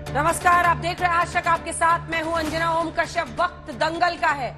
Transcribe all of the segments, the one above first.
नमस्कार, आप देख रहे हैं आज तक आपके साथ मैं हूं अंजना ओम कश्यप। वक्त दंगल का है।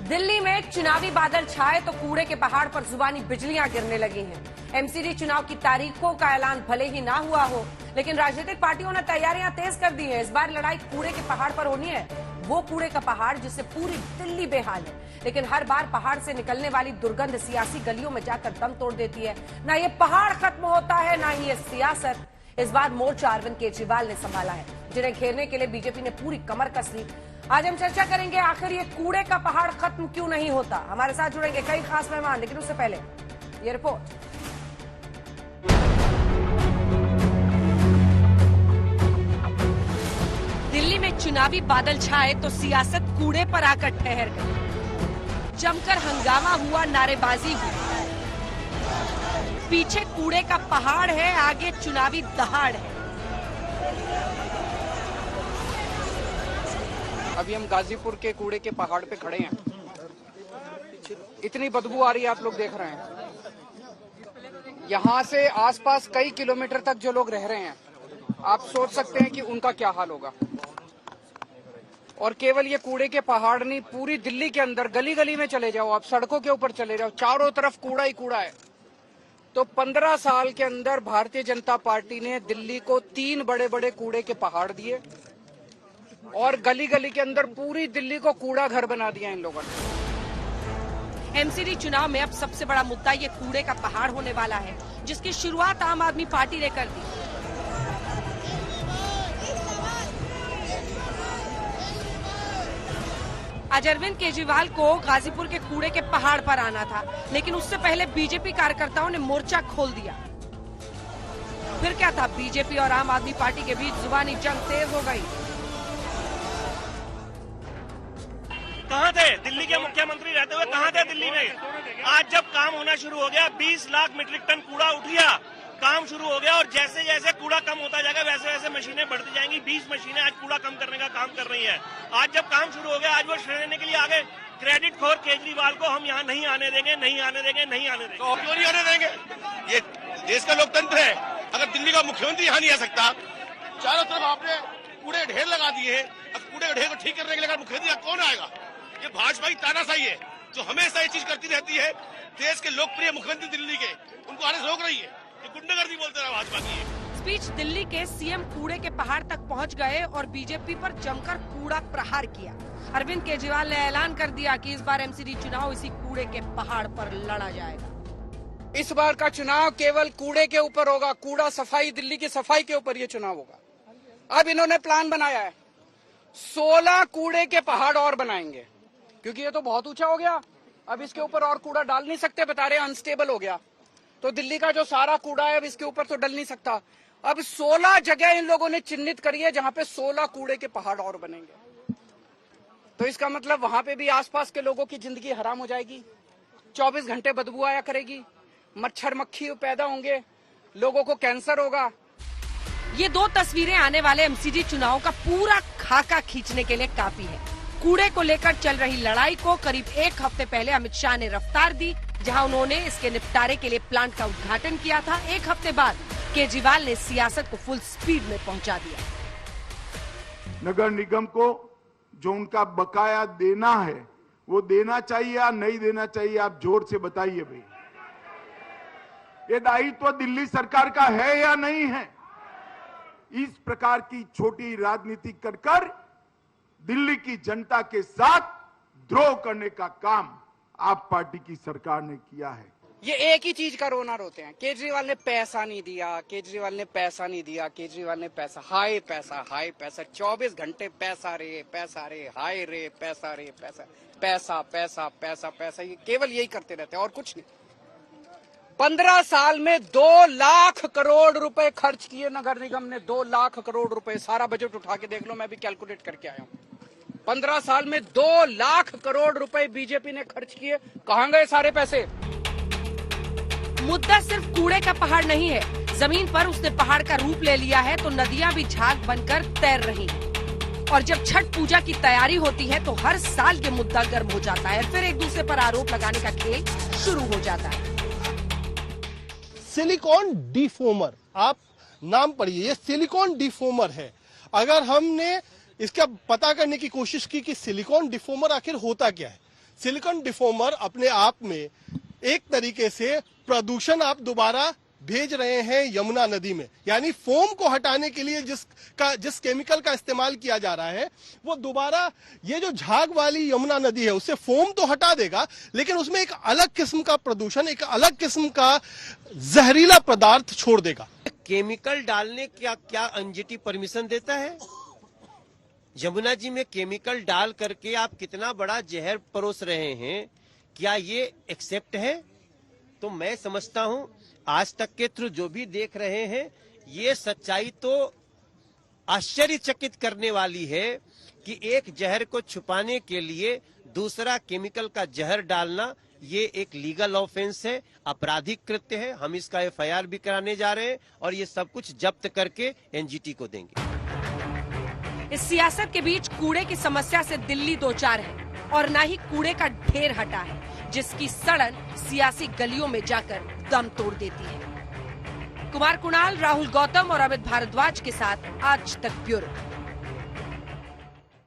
दिल्ली में चुनावी बादल छाए तो कूड़े के पहाड़ पर जुबानी बिजलियां गिरने लगी हैं। एमसीडी चुनाव की तारीखों का ऐलान भले ही ना हुआ हो, लेकिन राजनीतिक पार्टियों ने तैयारियां तेज कर दी है। इस बार लड़ाई कूड़े के पहाड़ पर होनी है, वो कूड़े का पहाड़ जिससे पूरी दिल्ली बेहाल है। लेकिन हर बार पहाड़ से निकलने वाली दुर्गंध सियासी गलियों में जाकर दम तोड़ देती है। ना ये पहाड़ खत्म होता है, ना ही ये सियासत। इस बार मोर्चा अरविंद केजरीवाल ने संभाला है, जिन्हें घेरने के लिए बीजेपी ने पूरी कमर कस ली। आज हम चर्चा करेंगे आखिर ये कूड़े का पहाड़ खत्म क्यों नहीं होता। हमारे साथ जुड़ेंगे कई खास मेहमान, लेकिन उससे पहले ये रिपोर्ट। दिल्ली में चुनावी बादल छाए तो सियासत कूड़े पर आकर ठहर गई। जमकर हंगामा हुआ, नारेबाजी हुई। पीछे कूड़े का पहाड़ है, आगे चुनावी दहाड़ है। अभी हम गाजीपुर के कूड़े के पहाड़ पे खड़े हैं। इतनी बदबू आ रही है, आप लोग देख रहे हैं। यहाँ से आसपास कई किलोमीटर तक जो लोग रह रहे हैं, आप सोच सकते हैं कि उनका क्या हाल होगा। और केवल ये कूड़े के पहाड़ नहीं, पूरी दिल्ली के अंदर गली गली में चले जाओ, आप सड़कों के ऊपर चले जाओ, चारों तरफ कूड़ा ही कूड़ा है। तो 15 साल के अंदर भारतीय जनता पार्टी ने दिल्ली को 3 बड़े बड़े कूड़े के पहाड़ दिए और गली गली के अंदर पूरी दिल्ली को कूड़ा घर बना दिया इन लोगों ने। एमसीडी चुनाव में अब सबसे बड़ा मुद्दा ये कूड़े का पहाड़ होने वाला है, जिसकी शुरुआत आम आदमी पार्टी ने कर दी। आज अरविंद केजरीवाल को गाजीपुर के कूड़े के पहाड़ पर आना था, लेकिन उससे पहले बीजेपी कार्यकर्ताओं ने मोर्चा खोल दिया। फिर क्या था, बीजेपी और आम आदमी पार्टी के बीच जुबानी जंग तेज हो गई। कहाँ थे दिल्ली के मुख्यमंत्री रहते हुए, कहाँ थे दिल्ली में? आज जब काम होना शुरू हो गया, 20 लाख मीट्रिक टन कूड़ा उठ गया, काम शुरू हो गया। और जैसे जैसे कूड़ा कम होता जाएगा वैसे वैसे मशीनें बढ़ती जाएंगी। 20 मशीनें आज कूड़ा कम करने का काम कर रही हैं। आज जब काम शुरू हो गया, आज वो श्रेय लेने के लिए आ गए। क्रेडिट खोर केजरीवाल को हम यहाँ नहीं आने देंगे, नहीं आने देंगे, नहीं आने देंगे। तो क्यों नहीं आने देंगे? ये देश का लोकतंत्र है। अगर दिल्ली का मुख्यमंत्री यहाँ नहीं आ सकता, चारों तरफ आपने कूड़े ढेर लगा दिए हैं, अब कूड़े के ढेर को ठीक करने के लिए मुख्यमंत्री कौन आएगा? ये भाजपा की तानाशाही है जो हमेशा ये चीज करती रहती है। देश के लोकप्रिय मुख्यमंत्री दिल्ली के, उनको आने से रोक रही है। ये गुंडागर्दी बोलते रहा भाजपा की। स्पीच दिल्ली के सीएम कूड़े के पहाड़ तक पहुंच गए और बीजेपी पर जमकर कूड़ा प्रहार किया। अरविंद केजरीवाल ने ऐलान कर दिया कि इस बार एमसीडी चुनाव इसी कूड़े के पहाड़ पर लड़ा जाएगा। इस बार का चुनाव केवल कूड़े के ऊपर होगा। कूड़ा सफाई, दिल्ली की सफाई के ऊपर ये चुनाव होगा। अब इन्होंने प्लान बनाया है, 16 कूड़े के पहाड़ और बनाएंगे, क्योंकि ये तो बहुत ऊंचा हो गया। अब इसके ऊपर और कूड़ा डाल नहीं सकते, बता रहे अनस्टेबल हो गया। तो दिल्ली का जो सारा कूड़ा है अब इसके ऊपर तो डल नहीं सकता। अब 16 जगह इन लोगों ने चिन्हित करी है जहां पे 16 कूड़े के पहाड़ और बनेंगे। तो इसका मतलब वहां पे भी आसपास के लोगों की जिंदगी हराम हो जाएगी। 24 घंटे बदबू आया करेगी, मच्छर मक्खी पैदा होंगे, लोगों को कैंसर होगा। ये 2 तस्वीरें आने वाले एमसीडी चुनाव का पूरा खाका खींचने के लिए काफी है। कूड़े को लेकर चल रही लड़ाई को करीब 1 हफ्ते पहले अमित शाह ने रफ्तार दी, जहां उन्होंने इसके निपटारे के लिए प्लांट का उद्घाटन किया था। 1 हफ्ते बाद केजरीवाल ने सियासत को फुल स्पीड में पहुंचा दिया। नगर निगम को जो उनका बकाया देना है वो देना चाहिए या नहीं देना चाहिए, आप जोर से बताइए भाई। ये दायित्व दिल्ली सरकार का है या नहीं है? इस प्रकार की छोटी राजनीति कर दिल्ली की जनता के साथ द्रोह करने का काम आप पार्टी की सरकार ने किया है। ये एक ही चीज का रोना रोते हैं, केजरीवाल ने पैसा नहीं दिया, केजरीवाल ने पैसा नहीं दिया, केजरीवाल ने पैसा, हाय पैसा, हाय पैसा। 24 घंटे पैसा रे, हाय रे, पैसा रे, पैसा, पैसा, पैसा, पैसा, पैसा। ये केवल यही करते रहते हैं और कुछ नहीं। 15 साल में 2 लाख करोड़ रुपए खर्च किए नगर निगम ने। 2 लाख करोड़ रुपए, सारा बजट उठा के देख लो, मैं भी कैलकुलेट करके आया हूँ। 15 साल में 2 लाख करोड़ रुपए बीजेपी ने खर्च किए। कहां गए सारे पैसे? मुद्दा सिर्फ कूड़े का पहाड़ नहीं है, जमीन पर उसने पहाड़ का रूप ले लिया है। तो नदियां भी झाग बनकर तैर रही हैं। और जब छठ पूजा की तैयारी होती है तो हर साल ये मुद्दा गर्म हो जाता है। फिर एक दूसरे पर आरोप लगाने का खेल शुरू हो जाता है। सिलिकॉन डिफोमर, आप नाम पढ़िए, ये सिलिकॉन डिफोमर है। अगर हमने इसका पता करने की कोशिश की कि सिलिकॉन डिफोमर आखिर होता क्या है, सिलिकॉन डिफोमर अपने आप में एक तरीके से प्रदूषण आप दोबारा भेज रहे हैं यमुना नदी में। यानी फोम को हटाने के लिए जिस केमिकल का इस्तेमाल किया जा रहा है वो दोबारा ये जो झाग वाली यमुना नदी है उससे फोम तो हटा देगा, लेकिन उसमें एक अलग किस्म का प्रदूषण, एक अलग किस्म का जहरीला पदार्थ छोड़ देगा। केमिकल डालने का क्या एनजीटी परमिशन देता है? यमुना जी में केमिकल डाल करके आप कितना बड़ा जहर परोस रहे हैं, क्या ये एक्सेप्ट है? तो मैं समझता हूं आज तक के थ्रू जो भी देख रहे हैं ये सच्चाई तो आश्चर्यचकित करने वाली है कि एक जहर को छुपाने के लिए दूसरा केमिकल का जहर डालना ये एक लीगल ऑफेंस है, आपराधिक कृत्य है। हम इसका एफआईआर भी कराने जा रहे हैं और ये सब कुछ जब्त करके एनजीटी को देंगे। इस सियासत के बीच कूड़े की समस्या से दिल्ली दो चार है और न ही कूड़े का ढेर हटा है, जिसकी सड़न सियासी गलियों में जाकर दम तोड़ देती है। कुमार कुणाल, राहुल गौतम और अमित भारद्वाज के साथ आज तक ब्यूरो।